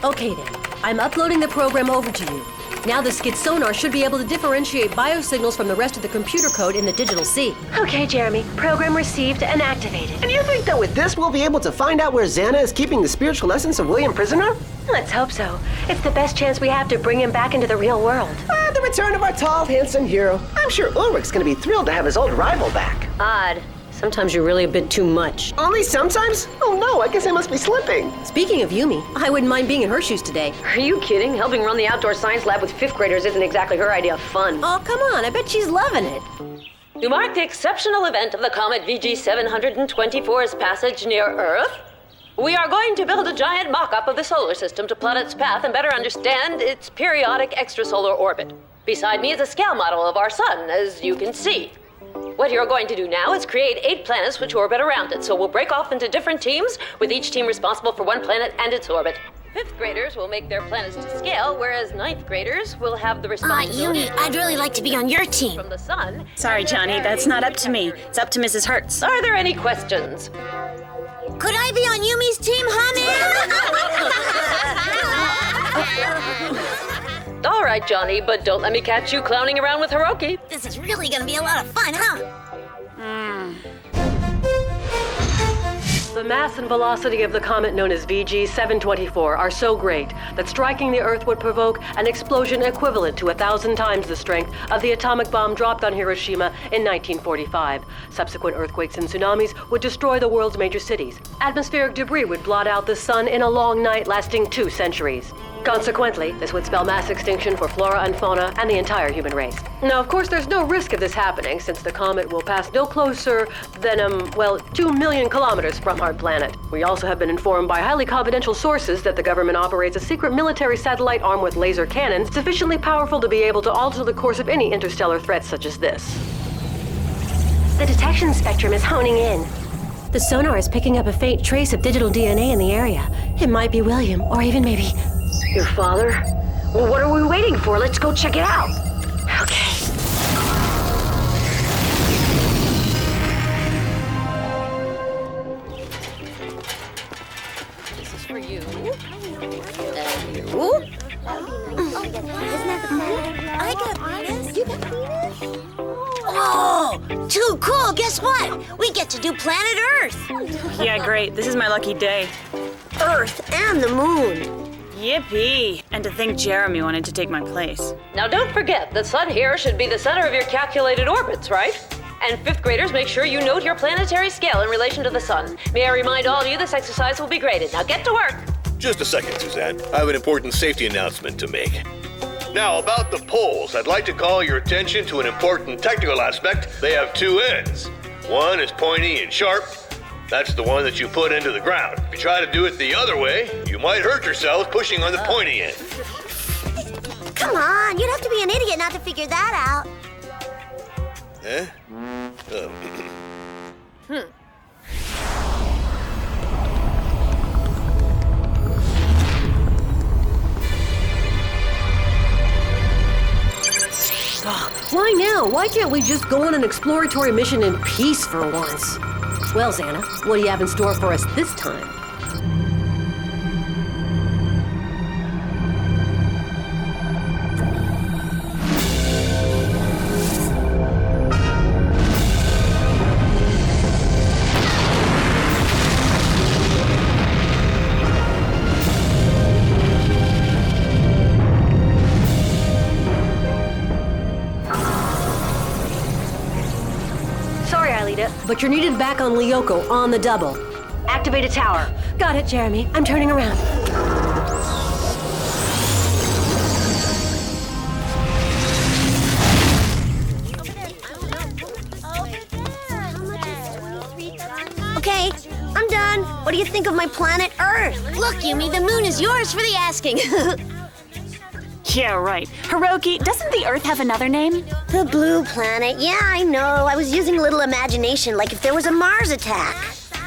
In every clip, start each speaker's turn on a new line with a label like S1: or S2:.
S1: Okay then, I'm uploading the program over to you. Now the skid sonar should be able to differentiate biosignals from the rest of the computer code in the digital sea.
S2: Okay, Jeremy. Program received and activated.
S3: And you think that with this we'll be able to find out where Xana is keeping the spiritual essence of William prisoner?
S2: Let's hope so. It's the best chance we have to bring him back into the real world.
S3: The return of our tall, handsome hero. I'm sure Ulrich's gonna be thrilled to have his old rival back.
S1: Odd. Sometimes you're really a bit too much.
S3: Only sometimes? Oh no, I guess I must be slipping.
S1: Speaking of Yumi, I wouldn't mind being in her shoes today.
S2: Are you kidding? Helping run the outdoor science lab with 5th graders isn't exactly her idea of fun.
S1: Oh, come on, I bet she's loving it.
S4: To mark the exceptional event of the comet VG724's passage near Earth, we are going to build a giant mock-up of the solar system to plot its path and better understand its periodic extrasolar orbit. Beside me is a scale model of our sun, as you can see. What you're going to do now is create 8 planets which orbit around it, so we'll break off into different teams, with each team responsible for one planet and its orbit. 5th graders will make their planets to scale, whereas 9th graders will have the responsibility...
S5: Yumi, I'd really like to be on your team.
S4: ...from the sun.
S6: Sorry, Johnny, that's not up to me. It's up to Mrs. Hertz.
S4: Are there any questions?
S5: Could I be on Yumi's team, honey?
S4: All right, Johnny, but don't let me catch you clowning around with Hiroki.
S5: This is really gonna be a lot of fun, huh?
S2: The mass and velocity of the comet known as VG724 are so great that striking the Earth would provoke an explosion equivalent to 1,000 times the strength of the atomic bomb dropped on Hiroshima in 1945. Subsequent earthquakes and tsunamis would destroy the world's major cities. Atmospheric debris would blot out the sun in a long night lasting 2 centuries. Consequently, this would spell mass extinction for flora and fauna and the entire human race. Now, of course, there's no risk of this happening since the comet will pass no closer than, 2 million kilometers from our planet. We also have been informed by highly confidential sources that the government operates a secret military satellite armed with laser cannons sufficiently powerful to be able to alter the course of any interstellar threat such as this. The detection spectrum is honing in.
S1: The sonar is picking up a faint trace of digital DNA in the area. It might be William, or even maybe...
S2: Your father? Well, what are we waiting for? Let's go check it out. Okay.
S4: This is for you.
S5: And you? I got Venus. You got Venus? Oh, too cool. Guess what? We get to do planet Earth.
S6: Yeah, great. This is my lucky day.
S5: Earth and the moon.
S6: Yippee! And to think Jeremy wanted to take my place.
S4: Now don't forget, the sun here should be the center of your calculated orbits, right? And 5th graders, make sure you note your planetary scale in relation to the sun. May I remind all of you this exercise will be graded. Now get to work!
S7: Just a second, Suzanne. I have an important safety announcement to make. Now, about the poles, I'd like to call your attention to an important technical aspect. They have 2 ends. One is pointy and sharp. That's the one that you put into the ground. If you try to do it the other way, you might hurt yourself pushing on the pointy end.
S5: Come on, you'd have to be an idiot not to figure that out.
S7: Eh?
S1: Why now? Why can't we just go on an exploratory mission in peace for once? Well, Xana, what do you have in store for us this time? But you're needed back on Lyoko on the double.
S2: Activate a tower.
S1: Got it, Jeremy. I'm turning around.
S5: Okay, I'm done. What do you think of my planet Earth? Look, Yumi, the moon is yours for the asking.
S6: Yeah, right. Hiroki, doesn't the Earth have another name?
S5: The blue planet. Yeah, I know. I was using a little imagination, like if there was a Mars attack.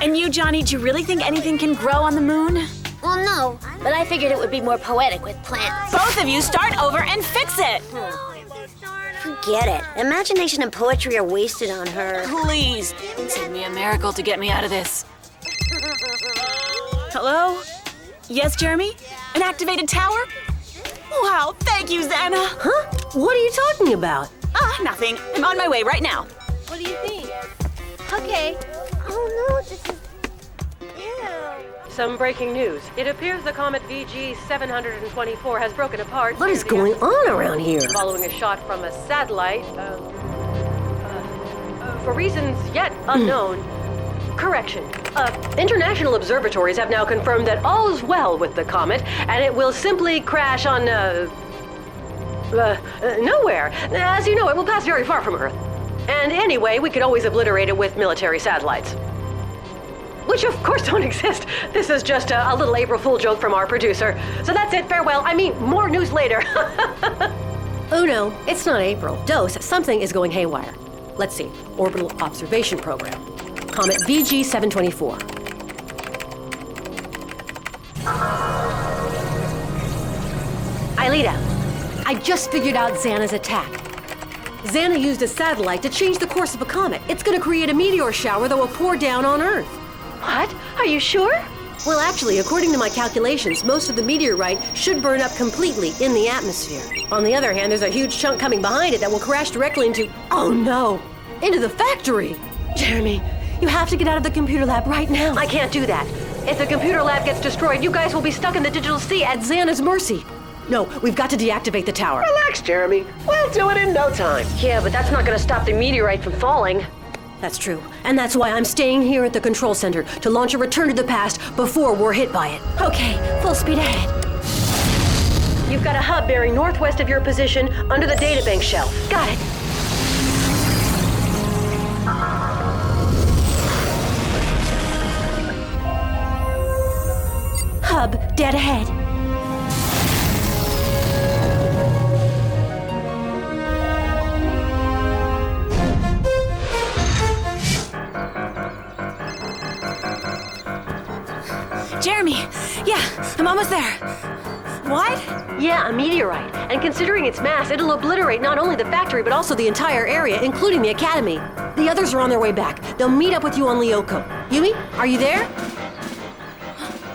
S6: And you, Johnny, do you really think anything can grow on the moon?
S5: Well, no, but I figured it would be more poetic with plants.
S6: Both of you start over and fix it!
S5: Forget it. Imagination and poetry are wasted on her.
S6: Please, send me a miracle to get me out of this. Hello? Yes, Jeremy? An activated tower? Wow, thank you, Xana.
S1: Huh? What are you talking about?
S6: Nothing. I'm on my way right now.
S5: What do you think? Okay. Oh no, this is... Ew.
S2: Some breaking news. It appears the comet VG724 has broken apart.
S1: What is going on around here?
S2: Following a shot from a satellite. For reasons yet unknown. Correction. International observatories have now confirmed that all is well with the comet, and it will simply crash on, nowhere. As you know, it will pass very far from Earth. And anyway, we could always obliterate it with military satellites. Which, of course, don't exist. This is just a little April Fool joke from our producer. So that's it, farewell. I mean, more news later.
S1: Oh no, it's not April. Dose, something is going haywire. Let's see. Orbital Observation Program. Comet VG724. Aelita, I just figured out Xana's attack. Xana used a satellite to change the course of a comet. It's gonna create a meteor shower that will pour down on Earth.
S2: What? Are you sure?
S1: Well, actually, according to my calculations, most of the meteorite should burn up completely in the atmosphere. On the other hand, there's a huge chunk coming behind it that will crash directly into... Oh no! Into the factory! Jeremy, you have to get out of the computer lab right now.
S2: I can't do that. If the computer lab gets destroyed, you guys will be stuck in the digital sea
S1: At Xana's mercy. No, we've got to deactivate the tower.
S3: Relax, Jeremy. We'll do it in no time.
S2: Yeah, but that's not gonna stop the meteorite from falling.
S1: That's true. And that's why I'm staying here at the control center to launch a return to the past before we're hit by it. Okay, full speed ahead.
S2: You've got a hub bearing northwest of your position under the databank shelf.
S1: Got it. Hub dead ahead.
S6: Jeremy, yeah, I'm almost there. What?
S2: Yeah, a meteorite. And considering its mass, it'll obliterate not only the factory, but also the entire area, including the academy.
S1: The others are on their way back. They'll meet up with you on Lyoko. Yumi, are you there?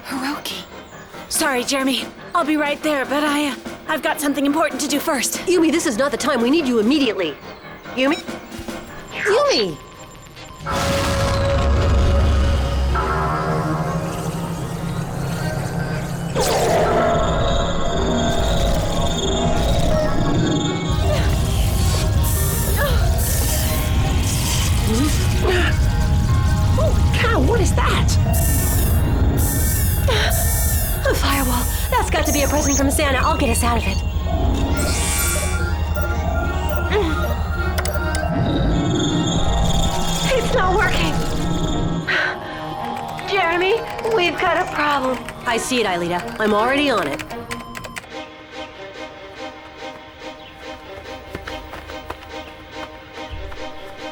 S6: Hiroki. Sorry, Jeremy. I'll be right there, but I've got something important to do first.
S1: Yumi, this is not the time. We need you immediately.
S2: Yumi?
S1: Yumi!
S3: Holy cow, what is that?
S1: A firewall. That's got to be a present from Xana. I'll get us out of it.
S2: It's not working. Jeremy, we've got a problem.
S1: I see it, Aelita. I'm already on it.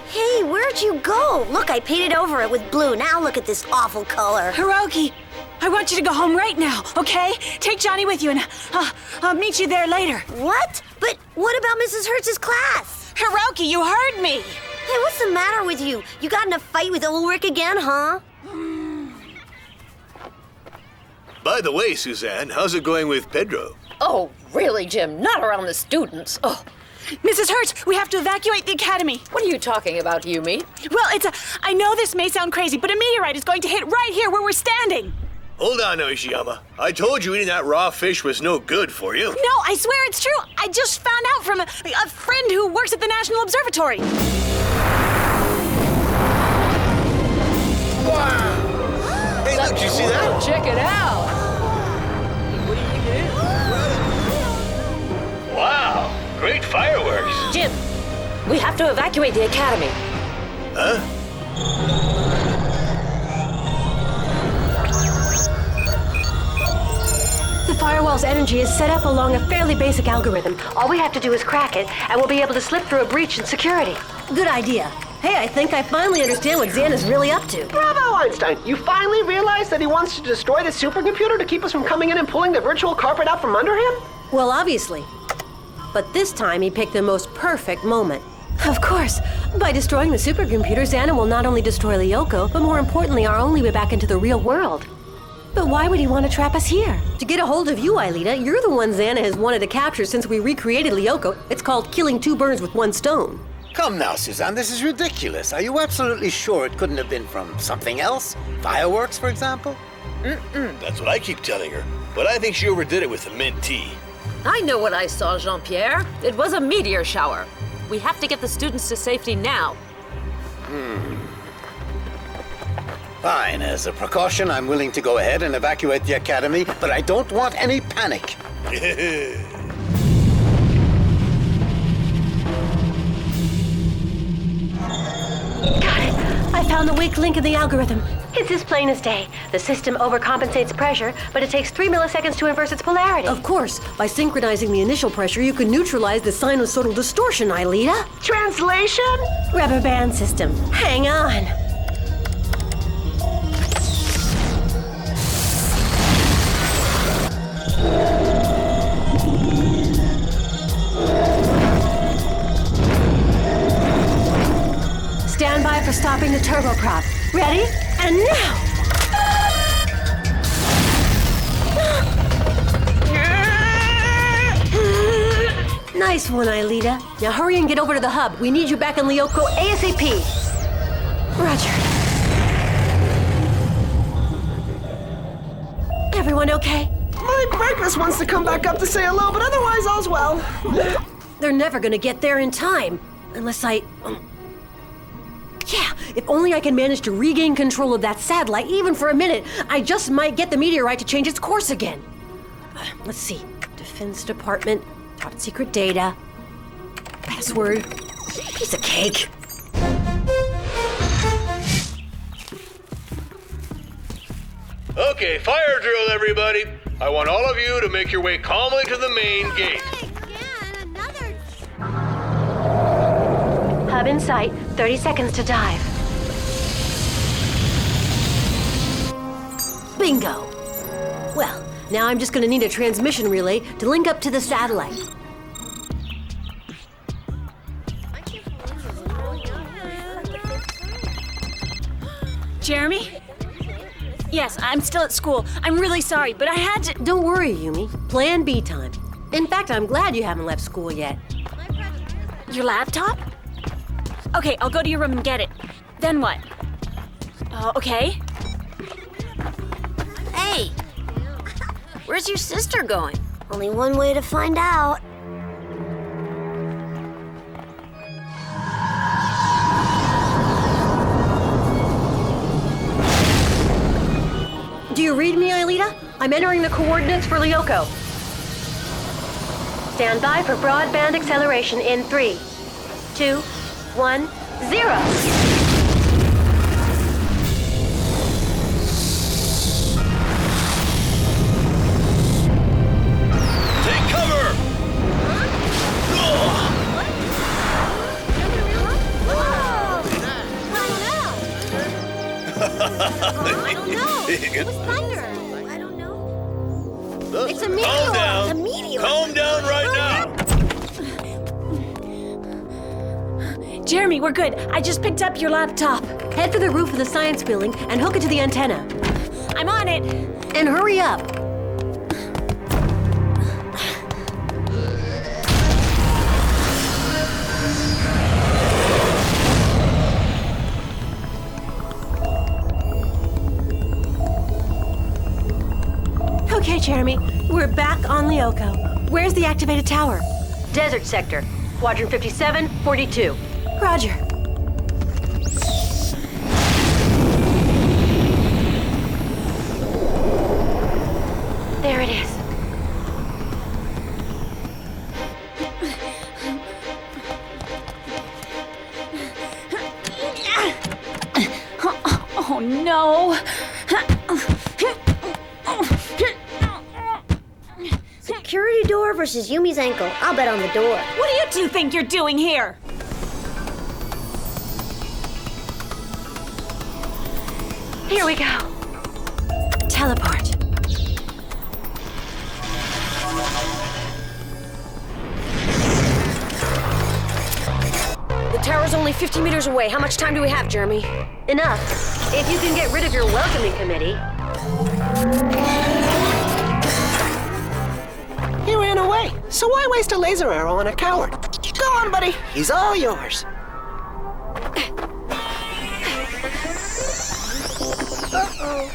S5: Hey, where'd you go? Look, I painted over it with blue. Now look at this awful color.
S6: Hiroki, I want you to go home right now, okay? Take Johnny with you and I'll meet you there later.
S5: What? But what about Mrs. Hertz's class?
S6: Hiroki, you heard me!
S5: Hey, what's the matter with you? You got in a fight with Ulrich again, huh?
S7: By the way, Suzanne, how's it going with Pedro?
S4: Oh, really, Jim? Not around the students. Oh,
S6: Mrs. Hertz, we have to evacuate the academy.
S4: what are you talking about, Yumi?
S6: Well, I know this may sound crazy, but a meteorite is going to hit right here where we're standing.
S7: Hold on, Oishiyama. I told you eating that raw fish was no good for you.
S6: No, I swear it's true. I just found out from a friend who works at the National Observatory.
S7: Wow! Hey, look, did you see that?
S4: Check it out.
S7: Wow! Great fireworks.
S4: Jim, we have to evacuate the academy.
S7: Huh?
S2: The firewall's energy is set up along a fairly basic algorithm. All we have to do is crack it, and we'll be able to slip through a breach in security.
S1: Good idea. Hey, I think I finally understand what Xana's really up to.
S3: Bravo, Einstein. You finally realized that he wants to destroy the supercomputer to keep us from coming in and pulling the virtual carpet out from under him?
S1: Well, obviously. But this time he picked the most perfect moment. Of course. By destroying the supercomputer, Xana will not only destroy Lyoko, but more importantly, our only way back into the real world. But why would he want to trap us here? To get a hold of you, Aelita, you're the one Xana has wanted to capture since we recreated Lyoko. It's called killing two birds with one stone.
S8: Come now, Suzanne, this is ridiculous. Are you absolutely sure it couldn't have been from something else? Fireworks, for example?
S7: That's what I keep telling her. But I think she overdid it with the mint tea.
S4: I know what I saw, Jean-Pierre. It was a meteor shower. We have to get the students to safety now.
S8: Fine, as a precaution, I'm willing to go ahead and evacuate the academy, but I don't want any panic.
S1: Got it! I found the weak link in the algorithm.
S2: It's as plain as day. The system overcompensates pressure, but it takes 3 milliseconds to inverse its polarity.
S1: Of course, by synchronizing the initial pressure, you can neutralize the sinusoidal distortion, Aelita.
S3: Translation?
S1: Rubber band system. Hang on. Stand by for stopping the turboprop. Ready? And now! Nice one, Aelita. Now hurry and get over to the hub. We need you back in Lyoko ASAP. Roger. Everyone okay?
S3: My breakfast wants to come back up to say hello, but otherwise all's well.
S1: They're never gonna get there in time. Unless I... Yeah, if only I can manage to regain control of that satellite, even for a minute, I just might get the meteorite to change its course again. Let's see. Defense Department, top secret data, password, piece of cake.
S7: Okay, fire drill, everybody. I want all of you to make your way calmly to the main gate.
S2: Hub in sight, 30 seconds to dive.
S1: Bingo. Well, now I'm just gonna need a transmission relay to link up to the satellite.
S6: Jeremy? Yes, I'm still at school. I'm really sorry, but I had to...
S1: Don't worry, Yumi. Plan B time. In fact, I'm glad you haven't left school yet.
S6: Your laptop? Okay, I'll go to your room and get it. Then what? Okay.
S5: Hey! Where's your sister going? Only one way to find out.
S1: Do you read me, Aelita?
S2: I'm entering the coordinates for Lyoko. Stand by for broadband acceleration in 3, 2, 1, 0.
S7: Take cover!
S5: I don't know. It was thunder. I don't know. It's a meteor.
S7: Calm down.
S5: It's a meteor.
S7: Calm down right now.
S6: Jeremy, we're good. I just picked up your laptop.
S1: Head for the roof of the science building and hook it to the antenna.
S6: I'm on it.
S1: And hurry up. Okay, Jeremy, we're back on Lyoko. Where's the activated tower?
S2: Desert sector, quadrant 57, 42.
S1: Roger.
S2: There it is.
S6: Oh no.
S5: Security door versus Yumi's ankle. I'll bet on the door.
S6: What do you two think you're doing here?
S2: Here we go.
S1: Teleport.
S9: The tower's only 50 meters away. How much time do we have, Jeremy?
S2: Enough. If you can get rid of your welcoming committee.
S3: He ran away, so why waste a laser arrow on a coward? Go on, buddy. He's all yours. Uh-oh.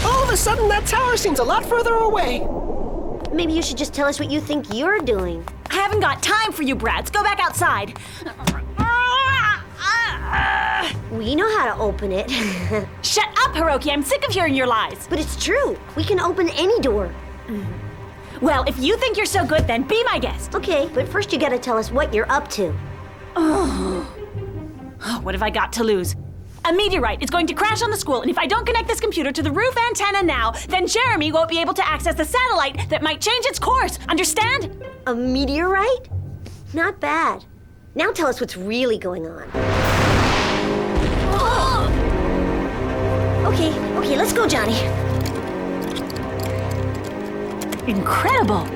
S3: All of a sudden, that tower seems a lot further away.
S5: Maybe you should just tell us what you think you're doing.
S6: I haven't got time for you brats. Go back outside.
S5: We know how to open it.
S6: Shut up, Hiroki. I'm sick of hearing your lies.
S5: But it's true. We can open any door.
S6: Well, if you think you're so good, then be my guest.
S5: Okay, but first you gotta tell us what you're up to.
S6: What have I got to lose? A meteorite is going to crash on the school, and if I don't connect this computer to the roof antenna now, then Jeremy won't be able to access the satellite that might change its course. Understand?
S5: A meteorite? Not bad. Now tell us what's really going on. Okay, let's go, Johnny.
S6: Incredible.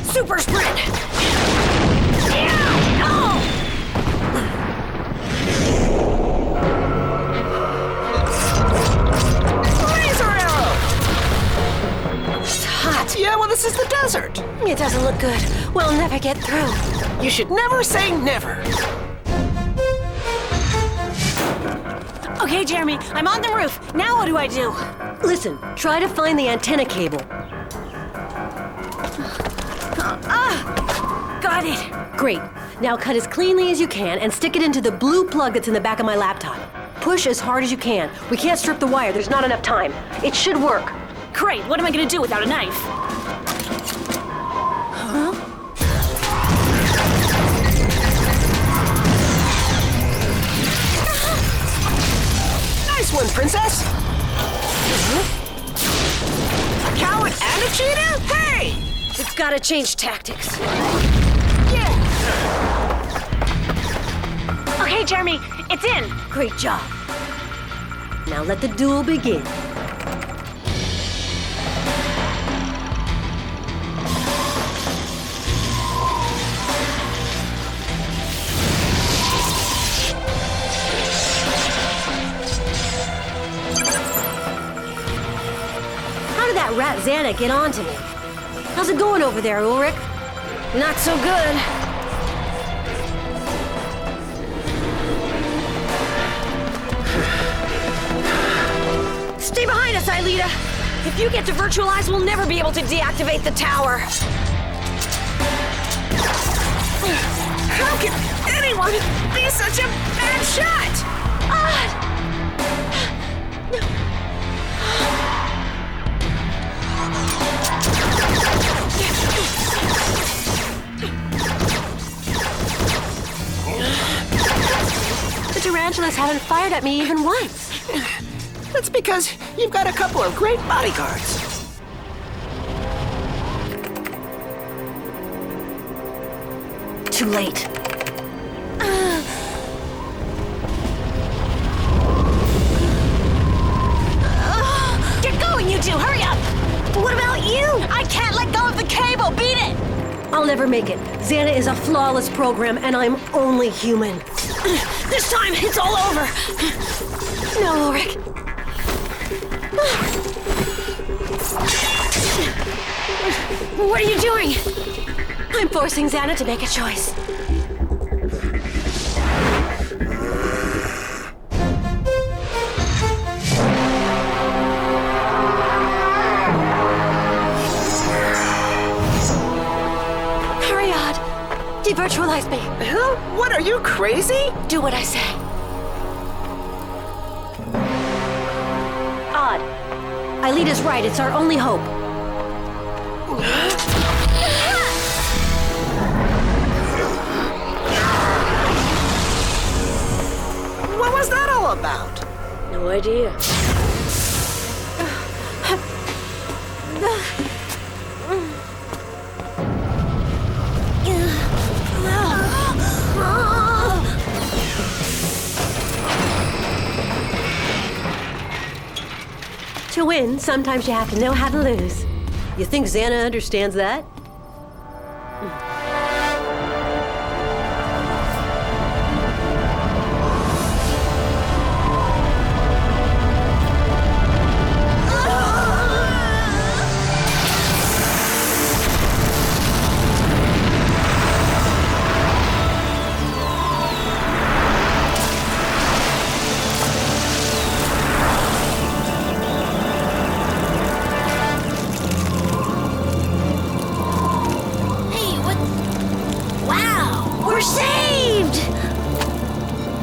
S5: Super sprint!
S3: Laser arrow!
S1: It's hot.
S3: Yeah, well, this is the desert.
S1: It doesn't look good. We'll never get through.
S3: You should never say never.
S6: Okay, Jeremy, I'm on the roof. Now what do I do?
S1: Listen, try to find the antenna cable.
S6: Got it.
S1: Great. Now cut as cleanly as you can and stick it into the blue plug that's in the back of my laptop. Push as hard as you can. We can't strip the wire. There's not enough time. It should work.
S6: Great. What am I going to do without a knife? Huh?
S3: Nice one, princess. A coward and a cheater? Hey!
S1: We've got to change tactics.
S6: Okay, Jeremy, it's in.
S1: Great job. Now let the duel begin. How did that rat Xana get onto me? How's it going over there, Ulrich? Not so good. Stay behind us, Aelita. If you get to virtualize, we'll never be able to deactivate the tower.
S3: How can anyone be such a bad shot?
S1: The tarantulas haven't fired at me even once.
S3: That's because you've got a couple of great bodyguards.
S1: Too late.
S6: Get going, you two. Hurry up.
S5: What about you?
S6: I can't let go of the cable. Beat it.
S1: I'll never make it. Xana is a flawless program, and I'm only human. This time, it's all over. No, Ulrich. What are you doing? I'm forcing Xana to make a choice. Hurry, Odd. Devirtualize me.
S3: Huh? What, are you crazy?
S1: Do what I say. Odd. Aelita's right. It's our only hope.
S3: What was that all about?
S1: No idea. To win, sometimes you have to know how to lose. You think Xana understands that?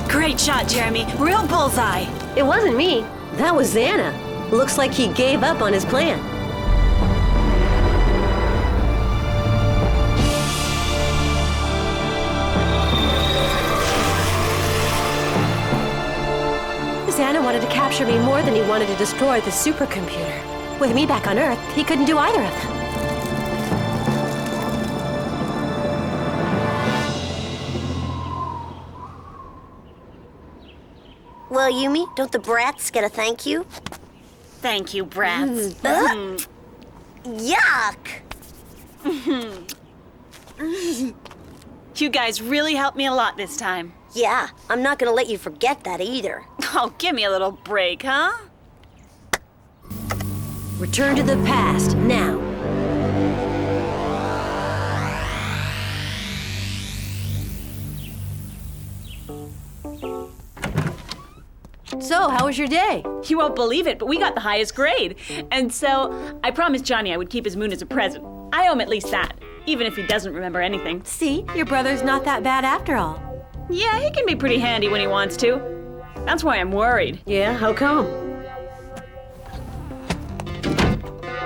S6: Great shot, Jeremy. Real bullseye.
S1: It wasn't me. That was Xana. Looks like he gave up on his plan. Xana wanted to capture me more than he wanted to destroy the supercomputer. With me back on Earth, he couldn't do either of them.
S5: Well, Yumi, don't the brats get a thank you?
S6: Thank you, brats.
S5: Yuck!
S6: You guys really helped me a lot this time.
S5: Yeah, I'm not gonna let you forget that either.
S6: Oh, give me a little break, huh?
S1: Return to the past, now. So, how was your day?
S6: You won't believe it, but we got the highest grade. And so, I promised Johnny I would keep his moon as a present. I owe him at least that, even if he doesn't remember anything.
S1: See, your brother's not that bad after all.
S6: Yeah, he can be pretty handy when he wants to. That's why I'm worried.
S1: Yeah, how come?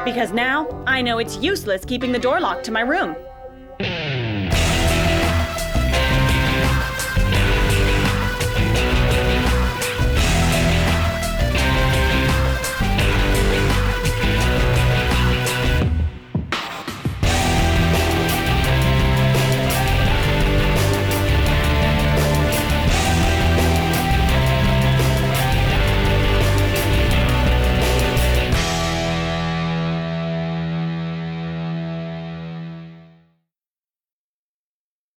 S6: Because now, I know it's useless keeping the door locked to my room.